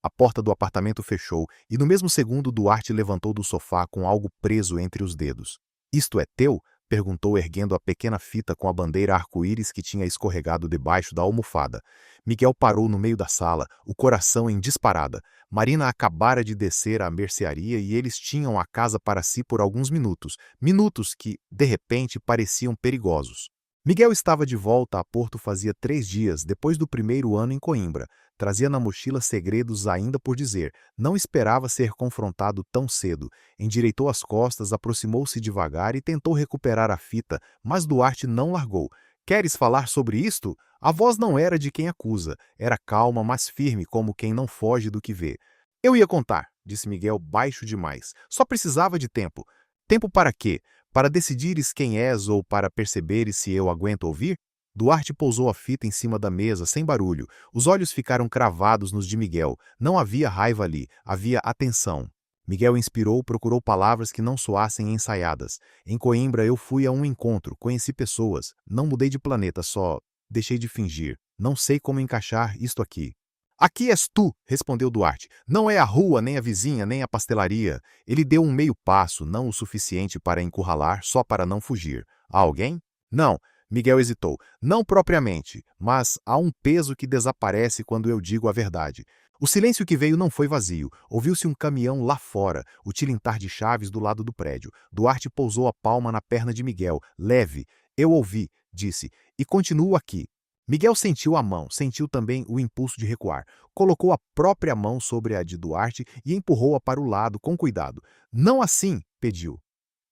A porta do apartamento fechou e no mesmo segundo Duarte levantou do sofá com algo preso entre os dedos. Isto é teu? Perguntou erguendo a pequena fita com a bandeira arco-íris que tinha escorregado debaixo da almofada. Miguel parou no meio da sala, o coração em disparada. Marina acabara de descer à mercearia e eles tinham a casa para si por alguns minutos. Minutos que, de repente, pareciam perigosos. Miguel estava de volta a Porto fazia 3 dias, depois do primeiro ano em Coimbra. Trazia na mochila segredos ainda por dizer. Não esperava ser confrontado tão cedo. Endireitou as costas, aproximou-se devagar e tentou recuperar a fita, mas Duarte não largou. Queres falar sobre isto? A voz não era de quem acusa. Era calma, mas firme, como quem não foge do que vê. Eu ia contar, disse Miguel baixo demais. Só precisava de tempo. Tempo para quê? Para decidires quem és ou para perceberes se eu aguento ouvir? Duarte pousou a fita em cima da mesa, sem barulho. Os olhos ficaram cravados nos de Miguel. Não havia raiva ali, havia atenção. Miguel inspirou, procurou palavras que não soassem ensaiadas. Em Coimbra eu fui a um encontro, conheci pessoas. Não mudei de planeta, só deixei de fingir. Não sei como encaixar isto aqui. Aqui és tu, respondeu Duarte. Não é a rua, nem a vizinha, nem a pastelaria. Ele deu um meio passo, não o suficiente para encurralar, só para não fugir. Há alguém? Não. Miguel hesitou. Não propriamente, mas há um peso que desaparece quando eu digo a verdade. O silêncio que veio não foi vazio. Ouviu-se um caminhão lá fora, o tilintar de chaves do lado do prédio. Duarte pousou a palma na perna de Miguel. Leve. Eu ouvi, disse, e continuo aqui. Miguel sentiu a mão, sentiu também o impulso de recuar. Colocou a própria mão sobre a de Duarte e empurrou-a para o lado, com cuidado. Não assim, pediu.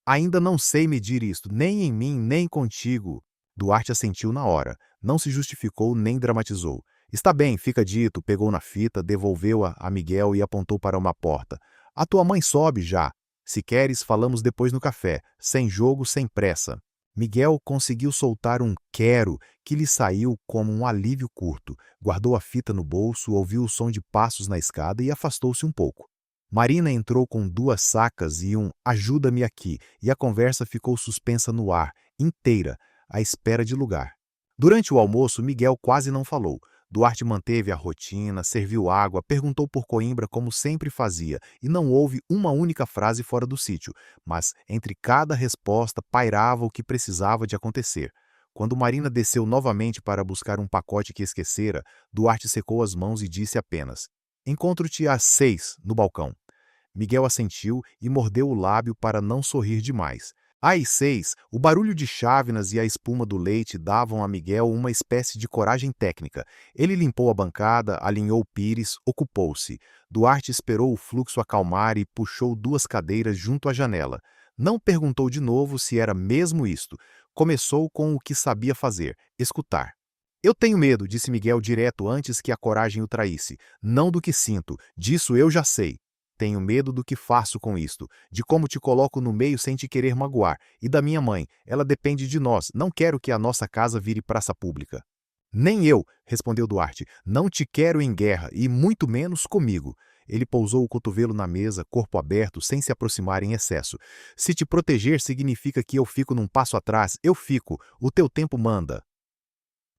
Ainda não sei medir isto, nem em mim, nem contigo. Duarte assentiu na hora. Não se justificou nem dramatizou. Está bem, fica dito, pegou na fita, devolveu-a a Miguel e apontou para uma porta. A tua mãe sobe já. Se queres, falamos depois no café. Sem jogo, sem pressa. Miguel conseguiu soltar um quero que lhe saiu como um alívio curto. Guardou a fita no bolso, ouviu o som de passos na escada e afastou-se um pouco. Marina entrou com 2 sacas e um ajuda-me aqui, e a conversa ficou suspensa no ar, inteira, à espera de lugar. Durante o almoço, Miguel quase não falou. Duarte manteve a rotina, serviu água, perguntou por Coimbra como sempre fazia, e não houve uma única frase fora do sítio, mas entre cada resposta pairava o que precisava de acontecer. Quando Marina desceu novamente para buscar um pacote que esquecera, Duarte secou as mãos e disse apenas: Encontro-te às 6, no balcão. Miguel assentiu e mordeu o lábio para não sorrir demais. Às 6, o barulho de chávenas e a espuma do leite davam a Miguel uma espécie de coragem técnica. Ele limpou a bancada, alinhou o pires, ocupou-se. Duarte esperou o fluxo acalmar e puxou 2 cadeiras junto à janela. Não perguntou de novo se era mesmo isto. Começou com o que sabia fazer, escutar. Eu tenho medo, disse Miguel direto antes que a coragem o traísse. Não do que sinto, disso eu já sei. Tenho medo do que faço com isto, de como te coloco no meio sem te querer magoar, e da minha mãe, ela depende de nós, não quero que a nossa casa vire praça pública. Nem eu, respondeu Duarte, não te quero em guerra, e muito menos comigo. Ele pousou o cotovelo na mesa, corpo aberto, sem se aproximar em excesso. Se te proteger significa que eu fico num passo atrás, eu fico, o teu tempo manda.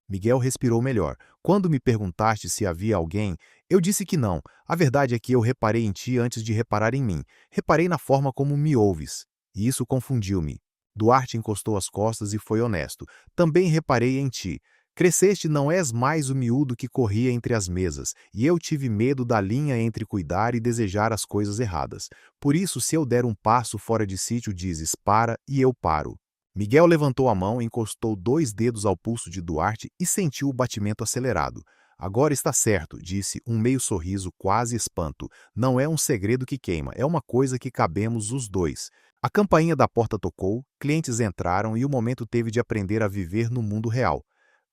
Miguel respirou melhor. Quando me perguntaste se havia alguém, eu disse que não. A verdade é que eu reparei em ti antes de reparar em mim. Reparei na forma como me ouves. E isso confundiu-me. Duarte encostou as costas e foi honesto. Também reparei em ti. Cresceste, não és mais o miúdo que corria entre as mesas, e eu tive medo da linha entre cuidar e desejar as coisas erradas. Por isso, se eu der um passo fora de sítio, dizes para e eu paro. Miguel levantou a mão, encostou 2 dedos ao pulso de Duarte e sentiu o batimento acelerado. Agora está certo, disse, um meio sorriso quase espanto. Não é um segredo que queima, é uma coisa que cabemos os 2. A campainha da porta tocou, clientes entraram e o momento teve de aprender a viver no mundo real.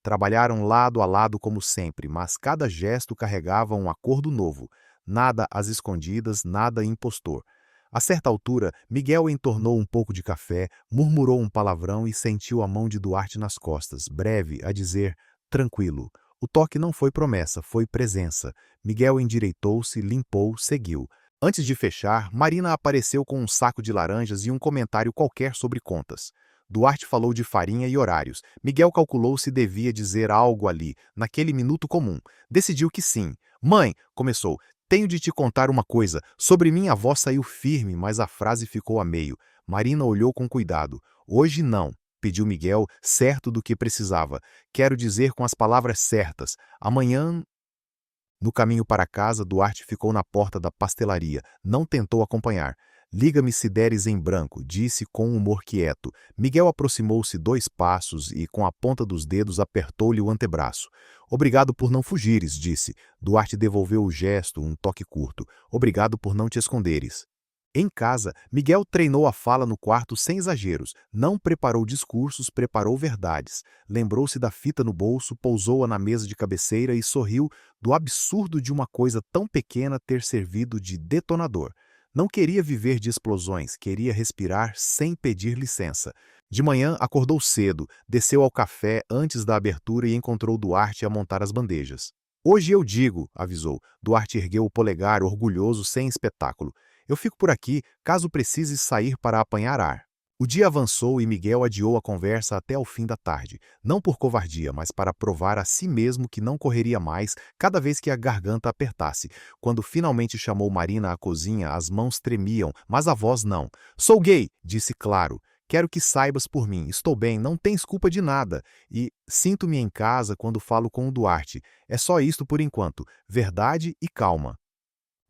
Trabalharam lado a lado como sempre, mas cada gesto carregava um acordo novo. Nada às escondidas, nada impostor. A certa altura, Miguel entornou um pouco de café, murmurou um palavrão e sentiu a mão de Duarte nas costas, breve, a dizer, tranquilo. O toque não foi promessa, foi presença. Miguel endireitou-se, limpou, seguiu. Antes de fechar, Marina apareceu com um saco de laranjas e um comentário qualquer sobre contas. Duarte falou de farinha e horários. Miguel calculou se devia dizer algo ali, naquele minuto comum. Decidiu que sim. Mãe, começou, Tenho de te contar uma coisa. Sobre mim a voz saiu firme, mas a frase ficou a meio. Marina olhou com cuidado. Hoje não, pediu Miguel, certo do que precisava. Quero dizer com as palavras certas. Amanhã. No caminho para casa, Duarte ficou na porta da pastelaria. Não tentou acompanhar. Liga-me se deres em branco, disse com um humor quieto. Miguel aproximou-se 2 passos e, com a ponta dos dedos, apertou-lhe o antebraço. Obrigado por não fugires, disse. Duarte devolveu o gesto, um toque curto. Obrigado por não te esconderes. Em casa, Miguel treinou a fala no quarto sem exageros. Não preparou discursos, preparou verdades. Lembrou-se da fita no bolso, pousou-a na mesa de cabeceira e sorriu do absurdo de uma coisa tão pequena ter servido de detonador. Não queria viver de explosões, queria respirar sem pedir licença. De manhã, acordou cedo, desceu ao café antes da abertura e encontrou Duarte a montar as bandejas. Hoje eu digo, avisou. Duarte ergueu o polegar, orgulhoso, sem espetáculo. Eu fico por aqui, caso precise sair para apanhar ar. O dia avançou e Miguel adiou a conversa até ao fim da tarde, não por covardia, mas para provar a si mesmo que não correria mais cada vez que a garganta apertasse. Quando finalmente chamou Marina à cozinha, as mãos tremiam, mas a voz não. Sou gay, disse claro. Quero que saibas por mim, estou bem, não tens culpa de nada. E sinto-me em casa quando falo com o Duarte. É só isto por enquanto, verdade e calma.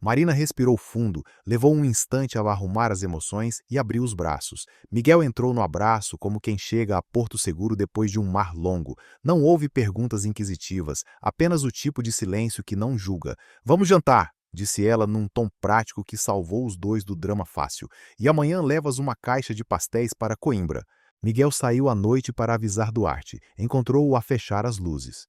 Marina respirou fundo, levou um instante a arrumar as emoções e abriu os braços. Miguel entrou no abraço como quem chega a Porto Seguro depois de um mar longo. Não houve perguntas inquisitivas, apenas o tipo de silêncio que não julga. Vamos jantar, disse ela num tom prático que salvou os dois do drama fácil. E amanhã levas uma caixa de pastéis para Coimbra. Miguel saiu à noite para avisar Duarte. Encontrou-o a fechar as luzes.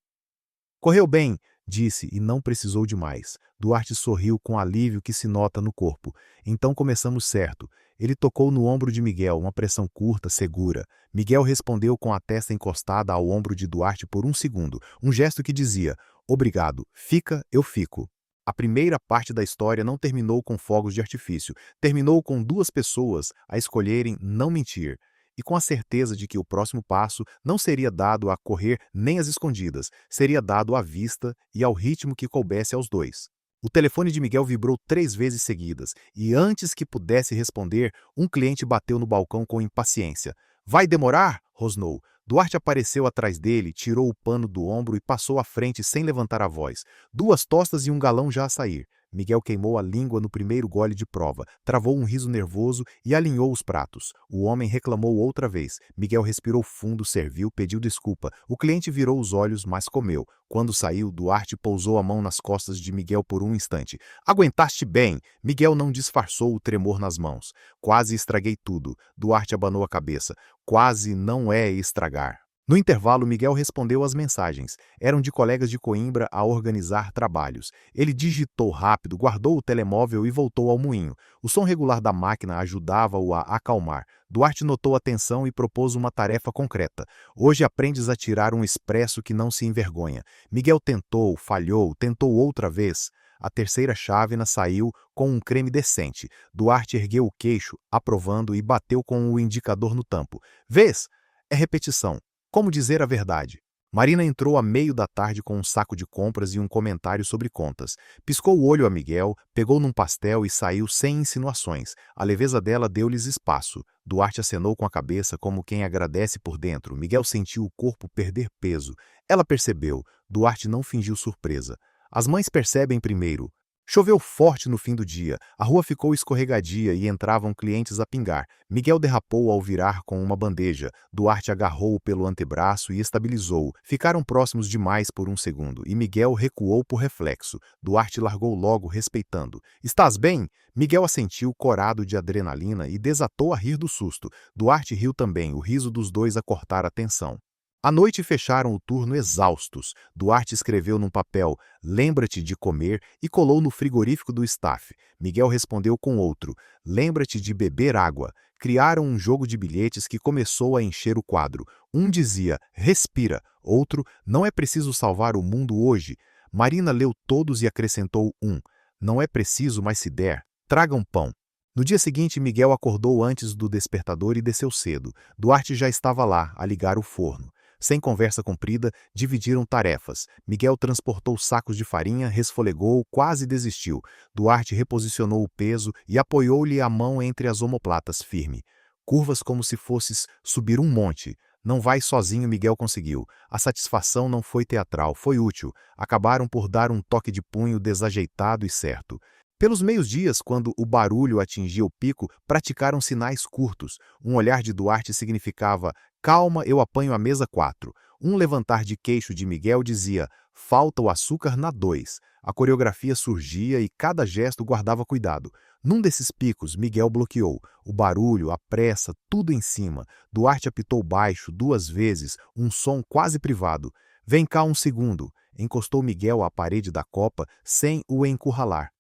Correu bem, disse, e não precisou de mais. Duarte sorriu com alívio que se nota no corpo. Então começamos certo. Ele tocou no ombro de Miguel, uma pressão curta, segura. Miguel respondeu com a testa encostada ao ombro de Duarte por um segundo, um gesto que dizia, obrigado, fica, eu fico. A primeira parte da história não terminou com fogos de artifício, terminou com 2 pessoas a escolherem não mentir. E com a certeza de que o próximo passo não seria dado a correr nem às escondidas, seria dado à vista e ao ritmo que coubesse aos dois. O telefone de Miguel vibrou 3 vezes seguidas, e antes que pudesse responder, um cliente bateu no balcão com impaciência. Vai demorar? Rosnou. Duarte apareceu atrás dele, tirou o pano do ombro e passou à frente sem levantar a voz. 2 tostas e um galão já a sair. Miguel queimou a língua no primeiro gole de prova, travou um riso nervoso e alinhou os pratos. O homem reclamou outra vez. Miguel respirou fundo, serviu, pediu desculpa. O cliente virou os olhos, mas comeu. Quando saiu, Duarte pousou a mão nas costas de Miguel por um instante. Aguentaste bem! Miguel não disfarçou o tremor nas mãos. Quase estraguei tudo. Duarte abanou a cabeça. Quase não é estragar. No intervalo, Miguel respondeu às mensagens. Eram de colegas de Coimbra a organizar trabalhos. Ele digitou rápido, guardou o telemóvel e voltou ao moinho. O som regular da máquina ajudava-o a acalmar. Duarte notou a tensão e propôs uma tarefa concreta. Hoje aprendes a tirar um expresso que não se envergonha. Miguel tentou, falhou, tentou outra vez. A terceira chávena saiu com um creme decente. Duarte ergueu o queixo, aprovando, e bateu com o indicador no tampo. Vês? É repetição. Como dizer a verdade? Marina entrou à meio da tarde com um saco de compras e um comentário sobre contas. Piscou o olho a Miguel, pegou num pastel e saiu sem insinuações. A leveza dela deu-lhes espaço. Duarte acenou com a cabeça como quem agradece por dentro. Miguel sentiu o corpo perder peso. Ela percebeu. Duarte não fingiu surpresa. As mães percebem primeiro. Choveu forte no fim do dia, a rua ficou escorregadia e entravam clientes a pingar. Miguel derrapou ao virar com uma bandeja. Duarte agarrou-o pelo antebraço e estabilizou-o. Ficaram próximos demais por um segundo, e Miguel recuou por reflexo. Duarte largou logo, respeitando. Estás bem? Miguel assentiu, corado de adrenalina, e desatou a rir do susto. Duarte riu também, o riso dos dois a cortar a tensão. À noite fecharam o turno exaustos. Duarte escreveu num papel, lembra-te de comer, e colou no frigorífico do staff. Miguel respondeu com outro, lembra-te de beber água. Criaram um jogo de bilhetes que começou a encher o quadro. Um dizia, respira. Outro, não é preciso salvar o mundo hoje. Marina leu todos e acrescentou um, não é preciso, mas se der, tragam pão. No dia seguinte, Miguel acordou antes do despertador e desceu cedo. Duarte já estava lá, a ligar o forno. Sem conversa comprida, dividiram tarefas. Miguel transportou sacos de farinha, resfolegou, quase desistiu. Duarte reposicionou o peso e apoiou-lhe a mão entre as omoplatas firme. Curvas como se fosses subir um monte. Não vai sozinho, Miguel conseguiu. A satisfação não foi teatral, foi útil. Acabaram por dar um toque de punho desajeitado e certo. Pelos meios-dias, quando o barulho atingia o pico, praticaram sinais curtos. Um olhar de Duarte significava: calma, eu apanho a mesa 4. Um levantar de queixo de Miguel dizia: falta o açúcar na 2. A coreografia surgia e cada gesto guardava cuidado. Num desses picos, Miguel bloqueou. O barulho, a pressa, tudo em cima. Duarte apitou baixo 2 vezes, um som quase privado. Vem cá um segundo. Encostou Miguel à parede da copa, sem o encurralar.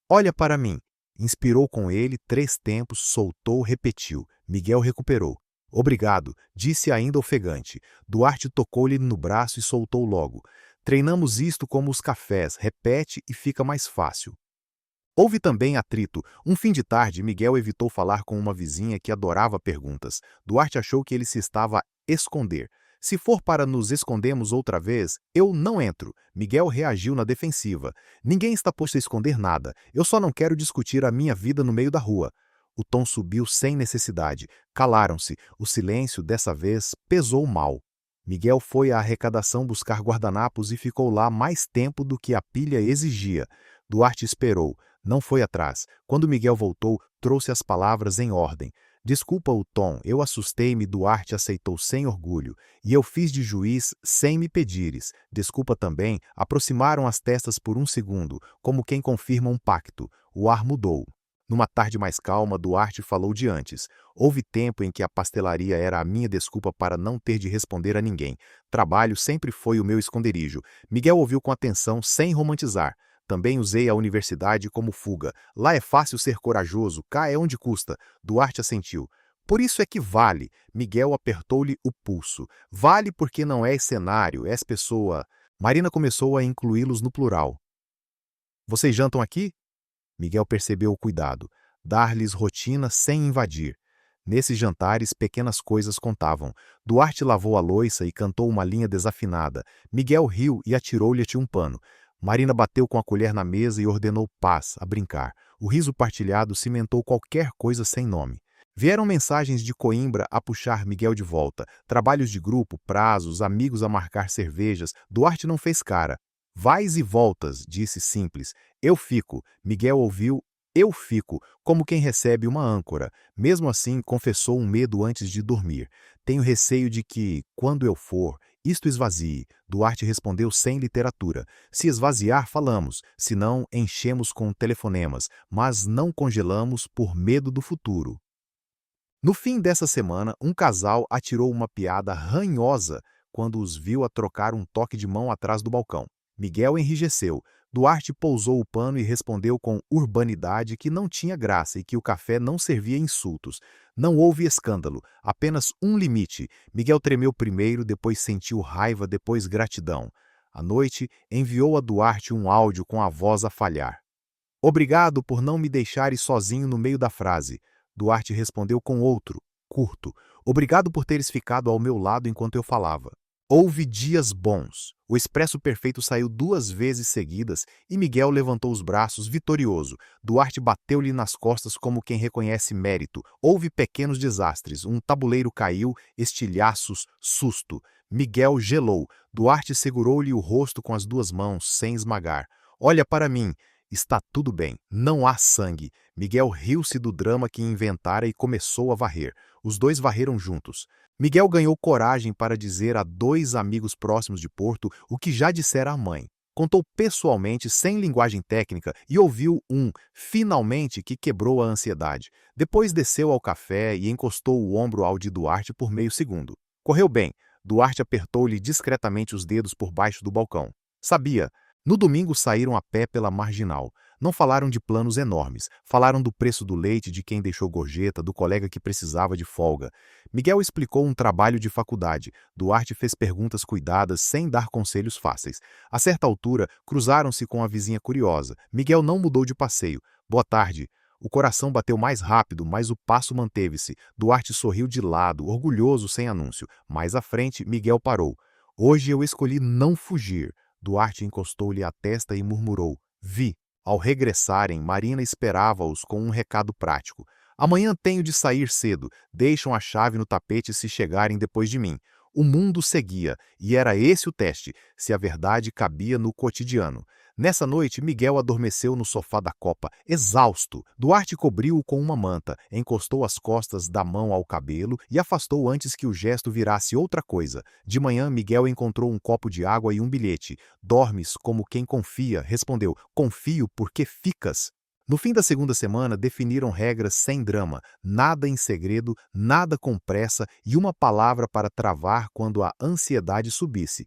Olha para mim. Inspirou com ele 3 tempos, soltou, repetiu. Miguel recuperou. Obrigado, disse ainda ofegante. Duarte tocou-lhe no braço e soltou logo. Treinamos isto como os cafés, repete e fica mais fácil. Houve também atrito. Um fim de tarde, Miguel evitou falar com uma vizinha que adorava perguntas. Duarte achou que ele se estava a esconder. Se for para nos escondermos outra vez, eu não entro. Miguel reagiu na defensiva. Ninguém está posto a esconder nada. Eu só não quero discutir a minha vida no meio da rua. O tom subiu sem necessidade. Calaram-se. O silêncio, dessa vez, pesou mal. Miguel foi à arrecadação buscar guardanapos e ficou lá mais tempo do que a pilha exigia. Duarte esperou. Não foi atrás. Quando Miguel voltou, trouxe as palavras em ordem. Desculpa o tom, eu assustei-me, Duarte aceitou sem orgulho. E eu fiz de juiz sem me pedires. Desculpa também, aproximaram as testas por um segundo, como quem confirma um pacto. O ar mudou. Numa tarde mais calma, Duarte falou de antes. Houve tempo em que a pastelaria era a minha desculpa para não ter de responder a ninguém. Trabalho sempre foi o meu esconderijo. Miguel ouviu com atenção, sem romantizar. Também usei a universidade como fuga. Lá é fácil ser corajoso, cá é onde custa. Duarte assentiu. Por isso é que vale. Miguel apertou-lhe o pulso. Vale porque não és cenário, és pessoa. Marina começou a incluí-los no plural. Vocês jantam aqui? Miguel percebeu o cuidado. Dar-lhes rotina sem invadir. Nesses jantares, pequenas coisas contavam. Duarte lavou a louça e cantou uma linha desafinada. Miguel riu e atirou-lhe um pano. Marina bateu com a colher na mesa e ordenou paz, a brincar. O riso partilhado cimentou qualquer coisa sem nome. Vieram mensagens de Coimbra a puxar Miguel de volta. Trabalhos de grupo, prazos, amigos a marcar cervejas. Duarte não fez cara. Vais e voltas, disse simples. Eu fico. Miguel ouviu. Eu fico, como quem recebe uma âncora. Mesmo assim, confessou um medo antes de dormir. Tenho receio de que, quando eu for, isto esvazie. Duarte respondeu sem literatura. Se esvaziar, falamos. Se não, enchemos com telefonemas. Mas não congelamos por medo do futuro. No fim dessa semana, um casal atirou uma piada ranhosa quando os viu a trocar um toque de mão atrás do balcão. Miguel enrijeceu. Duarte pousou o pano e respondeu com urbanidade que não tinha graça e que o café não servia insultos. Não houve escândalo, apenas um limite. Miguel tremeu primeiro, depois sentiu raiva, depois gratidão. À noite, enviou a Duarte um áudio com a voz a falhar. Obrigado por não me deixares sozinho no meio da frase. Duarte respondeu com outro, curto. Obrigado por teres ficado ao meu lado enquanto eu falava. Houve dias bons. O expresso perfeito saiu 2 vezes seguidas e Miguel levantou os braços vitorioso. Duarte bateu-lhe nas costas como quem reconhece mérito. Houve pequenos desastres. Um tabuleiro caiu, estilhaços, susto. Miguel gelou. Duarte segurou-lhe o rosto com as 2 mãos, sem esmagar. Olha para mim. Está tudo bem. Não há sangue. Miguel riu-se do drama que inventara e começou a varrer. Os dois varreram juntos. Miguel ganhou coragem para dizer a 2 amigos próximos de Porto o que já dissera à mãe. Contou pessoalmente, sem linguagem técnica, e ouviu finalmente, que quebrou a ansiedade. Depois desceu ao café e encostou o ombro ao de Duarte por meio segundo. Correu bem. Duarte apertou-lhe discretamente os dedos por baixo do balcão. Sabia. No domingo saíram a pé pela Marginal. Não falaram de planos enormes. Falaram do preço do leite de quem deixou gorjeta, do colega que precisava de folga. Miguel explicou um trabalho de faculdade. Duarte fez perguntas cuidadas, sem dar conselhos fáceis. A certa altura, cruzaram-se com a vizinha curiosa. Miguel não mudou de passeio. Boa tarde. O coração bateu mais rápido, mas o passo manteve-se. Duarte sorriu de lado, orgulhoso sem anúncio. Mais à frente, Miguel parou. Hoje eu escolhi não fugir. Duarte encostou-lhe a testa e murmurou. Vi. Ao regressarem, Marina esperava-os com um recado prático. Amanhã tenho de sair cedo. Deixam a chave no tapete se chegarem depois de mim. O mundo seguia, e era esse o teste, se a verdade cabia no cotidiano. Nessa noite, Miguel adormeceu no sofá da copa, exausto. Duarte cobriu-o com uma manta, encostou as costas da mão ao cabelo e afastou antes que o gesto virasse outra coisa. De manhã, Miguel encontrou um copo de água e um bilhete. Dormes como quem confia, respondeu. Confio porque ficas. No fim da segunda semana, definiram regras sem drama, nada em segredo, nada com pressa e uma palavra para travar quando a ansiedade subisse.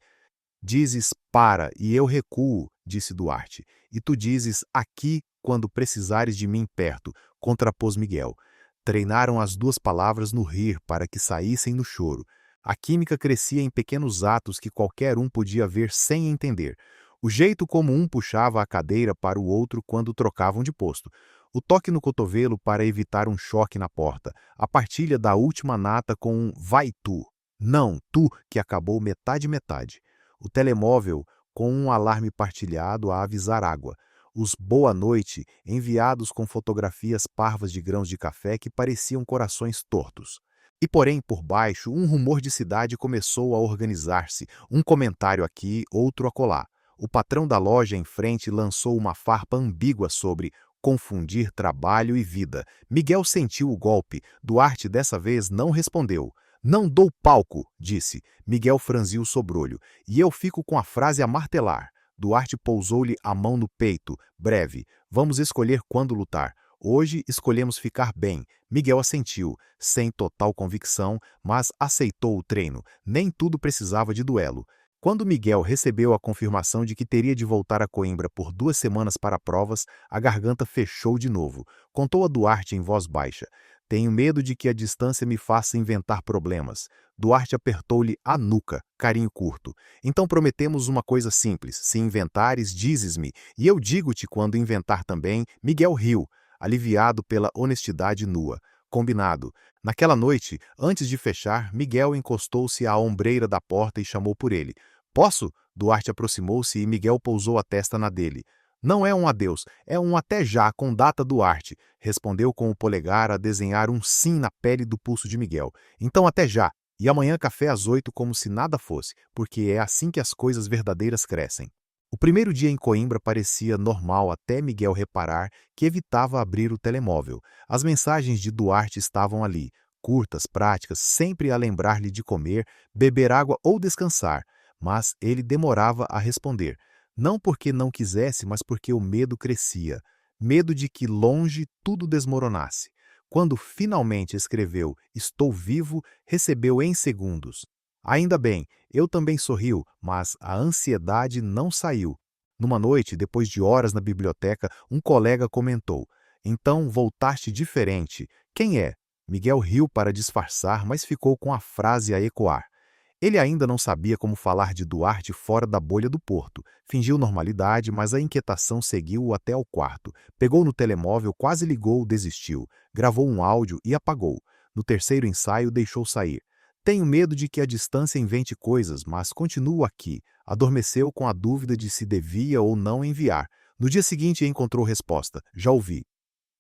Dizes para e eu recuo, disse Duarte, e tu dizes aqui quando precisares de mim perto, contrapôs Miguel. Treinaram as duas palavras no rir para que saíssem no choro. A química crescia em pequenos atos que qualquer um podia ver sem entender. O jeito como um puxava a cadeira para o outro quando trocavam de posto. O toque no cotovelo para evitar um choque na porta. A partilha da última nata com um vai tu. Não, tu, que acabou metade-metade. O telemóvel com um alarme partilhado a avisar água. Os boa noite enviados com fotografias parvas de grãos de café que pareciam corações tortos. E porém, por baixo, um rumor de cidade começou a organizar-se, um comentário aqui, outro acolá. O patrão da loja em frente lançou uma farpa ambígua sobre confundir trabalho e vida. Miguel sentiu o golpe. Duarte dessa vez não respondeu. Não dou palco, disse. Miguel franziu o sobrolho. E eu fico com a frase a martelar. Duarte pousou-lhe a mão no peito. Breve. Vamos escolher quando lutar. Hoje escolhemos ficar bem. Miguel assentiu, sem total convicção, mas aceitou o treino. Nem tudo precisava de duelo. Quando Miguel recebeu a confirmação de que teria de voltar a Coimbra por 2 semanas para provas, a garganta fechou de novo. Contou a Duarte em voz baixa. Tenho medo de que a distância me faça inventar problemas. Duarte apertou-lhe a nuca, carinho curto. Então prometemos uma coisa simples. Se inventares, dizes-me. E eu digo-te quando inventar também. Miguel riu, aliviado pela honestidade nua. Combinado. Naquela noite, antes de fechar, Miguel encostou-se à ombreira da porta e chamou por ele. Posso? Duarte aproximou-se e Miguel pousou a testa na dele. Não é um adeus, é um até já com data Duarte, respondeu com o polegar a desenhar um sim na pele do pulso de Miguel. Então até já, e amanhã café às 8 como se nada fosse, porque é assim que as coisas verdadeiras crescem. O primeiro dia em Coimbra parecia normal até Miguel reparar que evitava abrir o telemóvel. As mensagens de Duarte estavam ali, curtas, práticas, sempre a lembrar-lhe de comer, beber água ou descansar. Mas ele demorava a responder, não porque não quisesse, mas porque o medo crescia, medo de que longe tudo desmoronasse. Quando finalmente escreveu "Estou vivo", recebeu em segundos. Ainda bem, eu também sorriu, mas a ansiedade não saiu. Numa noite, depois de horas na biblioteca, um colega comentou, então voltaste diferente. Quem é? Miguel riu para disfarçar, mas ficou com a frase a ecoar. Ele ainda não sabia como falar de Duarte fora da bolha do Porto. Fingiu normalidade, mas a inquietação seguiu-o até ao quarto. Pegou no telemóvel, quase ligou, desistiu. Gravou um áudio e apagou. No terceiro ensaio, deixou sair. Tenho medo de que a distância invente coisas, mas continuo aqui. Adormeceu com a dúvida de se devia ou não enviar. No dia seguinte encontrou resposta. Já ouvi.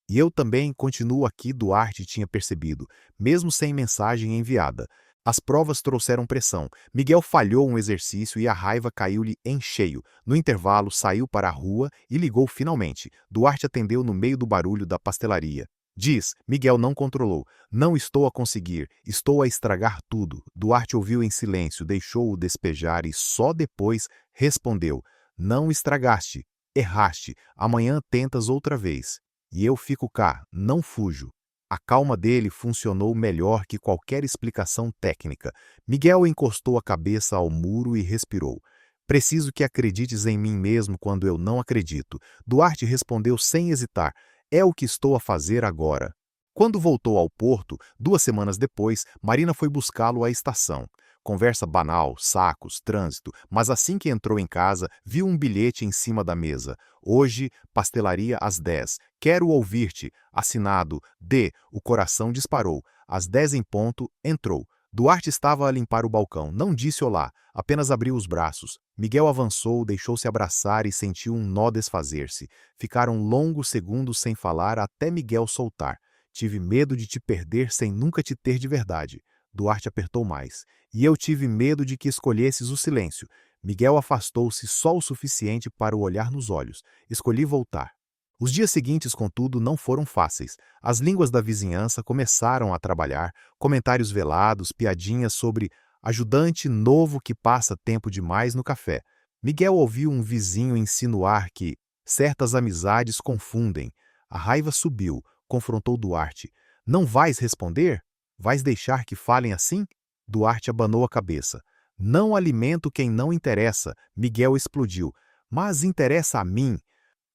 E eu também continuo aqui, Duarte tinha percebido, mesmo sem mensagem enviada. As provas trouxeram pressão. Miguel falhou um exercício e a raiva caiu-lhe em cheio. No intervalo, saiu para a rua e ligou finalmente. Duarte atendeu no meio do barulho da pastelaria. Diz, Miguel não controlou. Não estou a conseguir, estou a estragar tudo. Duarte ouviu em silêncio, deixou-o despejar e só depois respondeu. Não estragaste, erraste, amanhã tentas outra vez. E eu fico cá, não fujo. A calma dele funcionou melhor que qualquer explicação técnica. Miguel encostou a cabeça ao muro e respirou. Preciso que acredites em mim mesmo quando eu não acredito. Duarte respondeu sem hesitar. É o que estou a fazer agora. Quando voltou ao porto, 2 semanas depois, Marina foi buscá-lo à estação. Conversa banal, sacos, trânsito, mas assim que entrou em casa, viu um bilhete em cima da mesa. Hoje, pastelaria às 10. Quero ouvir-te. Assinado D. O coração disparou. Às 10 em ponto, entrou. Duarte estava a limpar o balcão. Não disse olá, apenas abriu os braços. Miguel avançou, deixou-se abraçar e sentiu um nó desfazer-se. Ficaram longos segundos sem falar até Miguel soltar. Tive medo de te perder sem nunca te ter de verdade. Duarte apertou mais. E eu tive medo de que escolhesses o silêncio. Miguel afastou-se só o suficiente para o olhar nos olhos. Escolhi voltar. Os dias seguintes, contudo, não foram fáceis. As línguas da vizinhança começaram a trabalhar, comentários velados, piadinhas sobre ajudante novo que passa tempo demais no café. Miguel ouviu um vizinho insinuar que certas amizades confundem. A raiva subiu, confrontou Duarte. Não vais responder? Vais deixar que falem assim? Duarte abanou a cabeça. Não alimento quem não interessa, Miguel explodiu. Mas interessa a mim,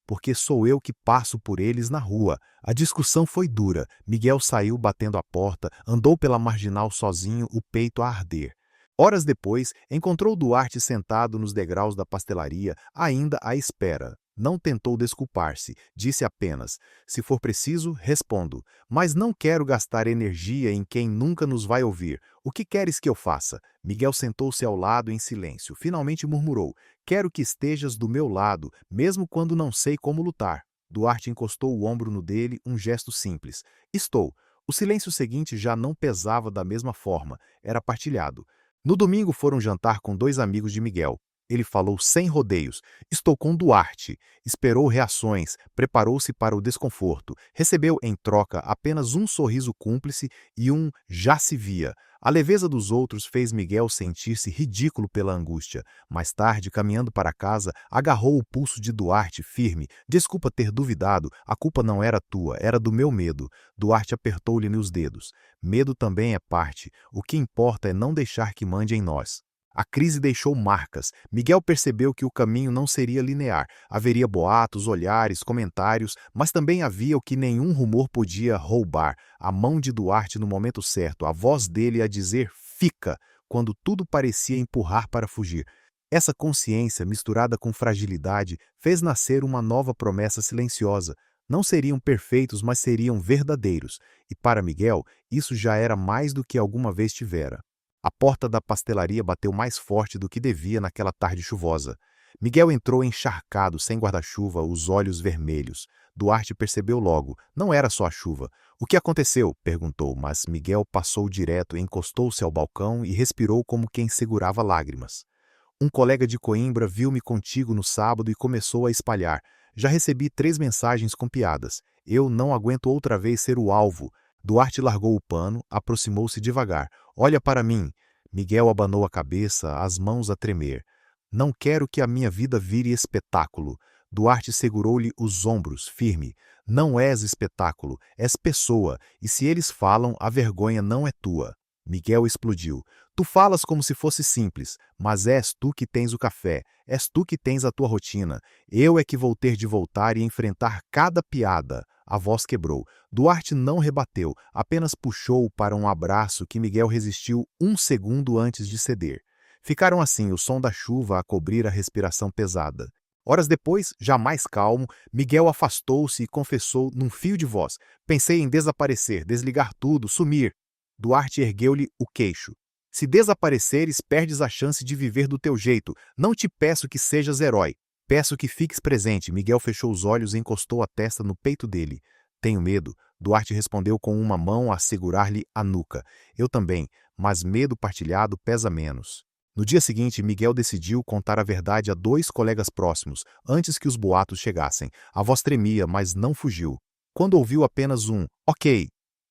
porque sou eu que passo por eles na rua. A discussão foi dura. Miguel saiu batendo a porta, andou pela marginal sozinho, o peito a arder. Horas depois, encontrou Duarte sentado nos degraus da pastelaria, ainda à espera. Não tentou desculpar-se, disse apenas: se for preciso, respondo, mas não quero gastar energia em quem nunca nos vai ouvir. O que queres que eu faça? Miguel sentou-se ao lado em silêncio. Finalmente murmurou: quero que estejas do meu lado, mesmo quando não sei como lutar. Duarte encostou o ombro no dele, um gesto simples. Estou. O silêncio seguinte já não pesava da mesma forma, era partilhado. No domingo foram jantar com dois amigos de Miguel. Ele falou sem rodeios. Estou com Duarte. Esperou reações, preparou-se para o desconforto. Recebeu, em troca, apenas um sorriso cúmplice e um já se via. A leveza dos outros fez Miguel sentir-se ridículo pela angústia. Mais tarde, caminhando para casa, agarrou o pulso de Duarte firme. Desculpa ter duvidado, a culpa não era tua, era do meu medo. Duarte apertou-lhe nos dedos. Medo também é parte. O que importa é não deixar que mande em nós. A crise deixou marcas. Miguel percebeu que o caminho não seria linear. Haveria boatos, olhares, comentários, mas também havia o que nenhum rumor podia roubar: a mão de Duarte no momento certo, a voz dele a dizer fica, quando tudo parecia empurrar para fugir. Essa consciência, misturada com fragilidade, fez nascer uma nova promessa silenciosa. Não seriam perfeitos, mas seriam verdadeiros. E para Miguel, isso já era mais do que alguma vez tivera. A porta da pastelaria bateu mais forte do que devia naquela tarde chuvosa. Miguel entrou encharcado, sem guarda-chuva, os olhos vermelhos. Duarte percebeu logo. Não era só a chuva. O que aconteceu? Perguntou, mas Miguel passou direto, encostou-se ao balcão e respirou como quem segurava lágrimas. Um colega de Coimbra viu-me contigo no sábado e começou a espalhar. Já recebi 3 mensagens com piadas. Eu não aguento outra vez ser o alvo. Duarte largou o pano, aproximou-se devagar. Olha para mim. Miguel abanou a cabeça, as mãos a tremer. Não quero que a minha vida vire espetáculo. Duarte segurou-lhe os ombros, firme. Não és espetáculo, és pessoa, e se eles falam, a vergonha não é tua. Miguel explodiu. Tu falas como se fosse simples, mas és tu que tens o café, és tu que tens a tua rotina. Eu é que vou ter de voltar e enfrentar cada piada. A voz quebrou. Duarte não rebateu, apenas puxou-o para um abraço que Miguel resistiu um segundo antes de ceder. Ficaram assim, o som da chuva a cobrir a respiração pesada. Horas depois, já mais calmo, Miguel afastou-se e confessou num fio de voz: pensei em desaparecer, desligar tudo, sumir. Duarte ergueu-lhe o queixo. Se desapareceres, perdes a chance de viver do teu jeito. Não te peço que sejas herói. Peço que fiques presente. Miguel fechou os olhos e encostou a testa no peito dele. Tenho medo. Duarte respondeu com uma mão a segurar-lhe a nuca. Eu também, mas medo partilhado pesa menos. No dia seguinte, Miguel decidiu contar a verdade a 2 colegas próximos, antes que os boatos chegassem. A voz tremia, mas não fugiu. Quando ouviu apenas um ok.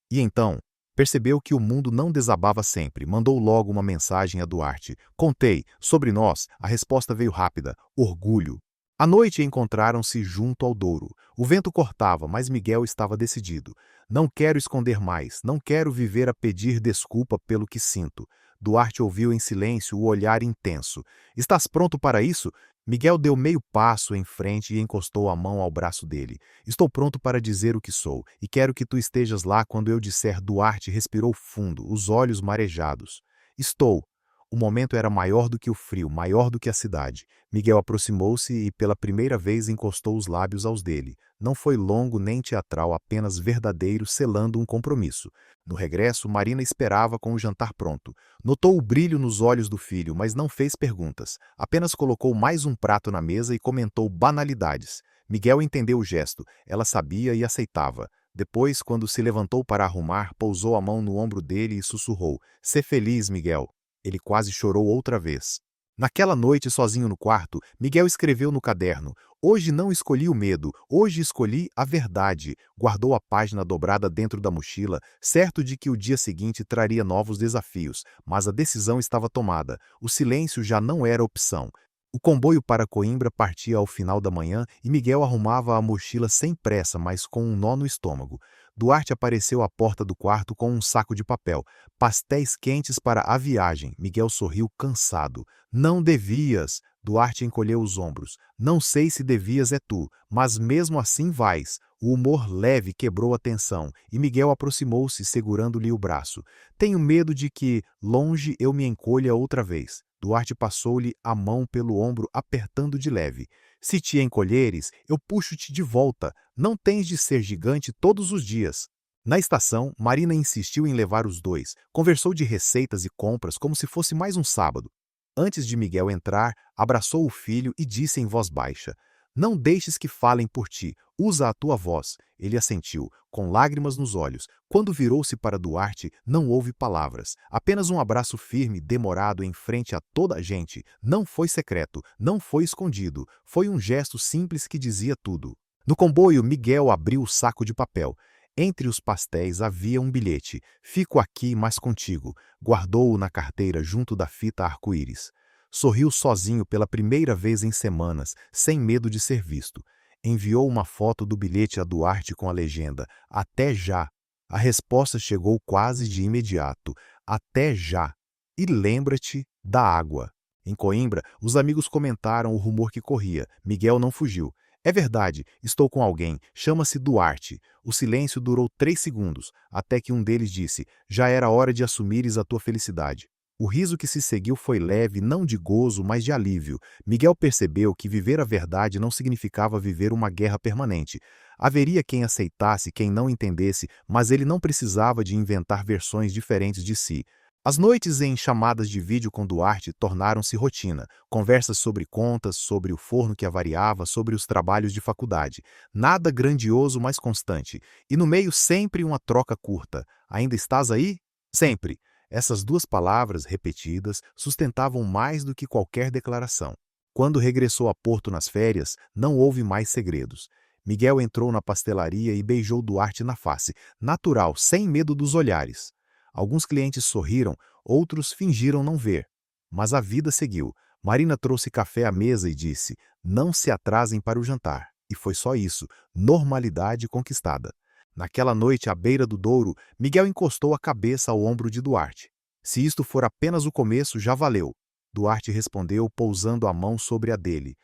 E então, percebeu que o mundo não desabava sempre. Mandou logo uma mensagem a Duarte. Contei. Sobre nós, a resposta veio rápida. Orgulho. À noite encontraram-se junto ao Douro. O vento cortava, mas Miguel estava decidido. Não quero esconder mais, não quero viver a pedir desculpa pelo que sinto. Duarte ouviu em silêncio o olhar intenso. Estás pronto para isso? Miguel deu meio passo em frente e encostou a mão ao braço dele. Estou pronto para dizer o que sou, e quero que tu estejas lá quando eu disser. Duarte respirou fundo, os olhos marejados. Estou. O momento era maior do que o frio, maior do que a cidade. Miguel aproximou-se e pela primeira vez encostou os lábios aos dele. Não foi longo nem teatral, apenas verdadeiro, selando um compromisso. No regresso, Marina esperava com o jantar pronto. Notou o brilho nos olhos do filho, mas não fez perguntas. Apenas colocou mais um prato na mesa e comentou banalidades. Miguel entendeu o gesto. Ela sabia e aceitava. Depois, quando se levantou para arrumar, pousou a mão no ombro dele e sussurrou: "Sê feliz, Miguel." Ele quase chorou outra vez. Naquela noite, sozinho no quarto, Miguel escreveu no caderno: "Hoje não escolhi o medo, hoje escolhi a verdade." Guardou a página dobrada dentro da mochila, certo de que o dia seguinte traria novos desafios, mas a decisão estava tomada. O silêncio já não era opção. O comboio para Coimbra partia ao final da manhã e Miguel arrumava a mochila sem pressa, mas com um nó no estômago. Duarte apareceu à porta do quarto com um saco de papel. Pastéis quentes para a viagem. Miguel sorriu cansado. "Não devias." Duarte encolheu os ombros. "Não sei se devias é tu, mas mesmo assim vais." O humor leve quebrou a tensão e Miguel aproximou-se, segurando-lhe o braço. "Tenho medo de que, longe, eu me encolha outra vez." Duarte passou-lhe a mão pelo ombro, apertando de leve. "Se te encolheres, eu puxo-te de volta. Não tens de ser gigante todos os dias." Na estação, Marina insistiu em levar os dois. Conversou de receitas e compras como se fosse mais um sábado. Antes de Miguel entrar, abraçou o filho e disse em voz baixa: "Não deixes que falem por ti. Usa a tua voz." Ele assentiu, com lágrimas nos olhos. Quando virou-se para Duarte, não houve palavras. Apenas um abraço firme, demorado em frente a toda a gente. Não foi secreto, não foi escondido. Foi um gesto simples que dizia tudo. No comboio, Miguel abriu o saco de papel. Entre os pastéis havia um bilhete: "Fico aqui, mas contigo." Guardou-o na carteira junto da fita arco-íris. Sorriu sozinho pela primeira vez em semanas, sem medo de ser visto. Enviou uma foto do bilhete a Duarte com a legenda: "Até já." A resposta chegou quase de imediato: "Até já. E lembra-te da água." Em Coimbra, os amigos comentaram o rumor que corria. Miguel não fugiu. "É verdade, estou com alguém, chama-se Duarte." O silêncio durou 3 segundos, até que um deles disse: "Já era hora de assumires a tua felicidade." O riso que se seguiu foi leve, não de gozo, mas de alívio. Miguel percebeu que viver a verdade não significava viver uma guerra permanente. Haveria quem aceitasse, quem não entendesse, mas ele não precisava de inventar versões diferentes de si. As noites em chamadas de vídeo com Duarte tornaram-se rotina. Conversas sobre contas, sobre o forno que avariava, sobre os trabalhos de faculdade. Nada grandioso, mas constante. E no meio sempre uma troca curta. "Ainda estás aí?" "Sempre." Essas 2 palavras, repetidas, sustentavam mais do que qualquer declaração. Quando regressou a Porto nas férias, não houve mais segredos. Miguel entrou na pastelaria e beijou Duarte na face, natural, sem medo dos olhares. Alguns clientes sorriram, outros fingiram não ver. Mas a vida seguiu. Marina trouxe café à mesa e disse: "Não se atrasem para o jantar." E foi só isso, normalidade conquistada. Naquela noite à beira do Douro, Miguel encostou a cabeça ao ombro de Duarte. "Se isto for apenas o começo, já valeu." Duarte respondeu, pousando a mão sobre a dele: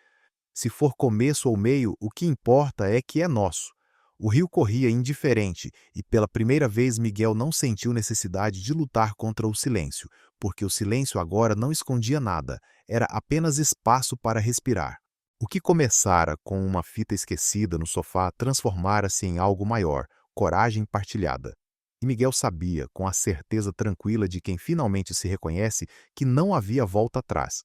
"Se for começo ou meio, o que importa é que é nosso." O rio corria indiferente e pela primeira vez Miguel não sentiu necessidade de lutar contra o silêncio, porque o silêncio agora não escondia nada, era apenas espaço para respirar. O que começara com uma fita esquecida no sofá transformara-se em algo maior, coragem partilhada. E Miguel sabia, com a certeza tranquila de quem finalmente se reconhece, que não havia volta atrás.